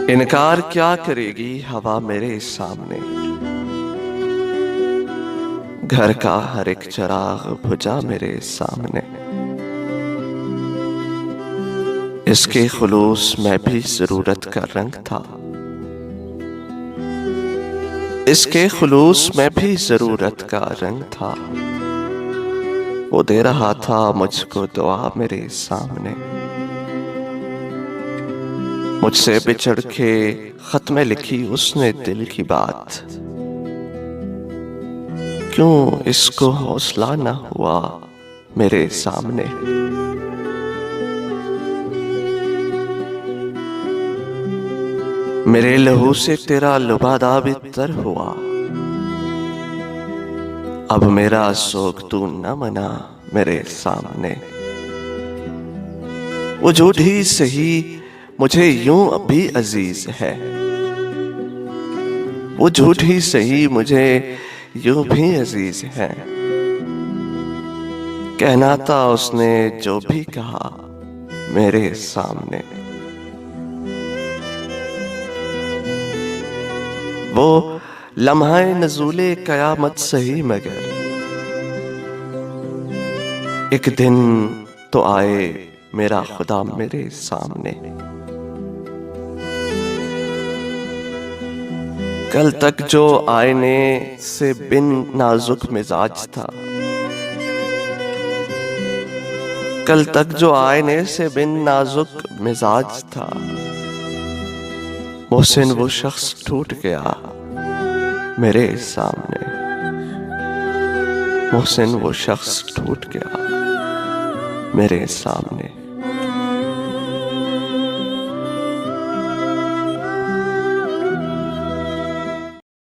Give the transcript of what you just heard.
انکار کیا کرے گی ہوا میرے سامنے، گھر کا ہر ایک چراغ بجھا میرے سامنے۔ اس کے خلوص میں بھی ضرورت کا رنگ تھا، اس کے خلوص میں بھی ضرورت کا رنگ تھا۔ وہ دے رہا تھا مجھ کو دعا میرے سامنے، مجھ سے بچھڑ کے خط میں لکھی اس نے دل کی بات، کیوں اس کو حوصلہ نہ ہوا میرے سامنے۔ میرے لہو سے تیرا لبادہ بھی تر ہوا، اب میرا سوگ تو نہ منا میرے سامنے۔ وہ جھوٹ ہی سہی مجھے یوں اب بھی عزیز ہے، وہ جھوٹ ہی سہی مجھے یوں بھی عزیز ہے۔ کہنا تھا اس نے جو بھی کہا میرے سامنے۔ وہ لمحہ نزول قیامت سہی مگر ایک دن تو آئے میرا خدا میرے سامنے۔ کل تک جو آئینے سے بن نازک مزاج تھا، کل تک جو آئینے سے بن نازک مزاج تھا، محسن وہ شخص ٹوٹ گیا میرے سامنے۔ محسن وہ شخص ٹوٹ گیا میرے سامنے۔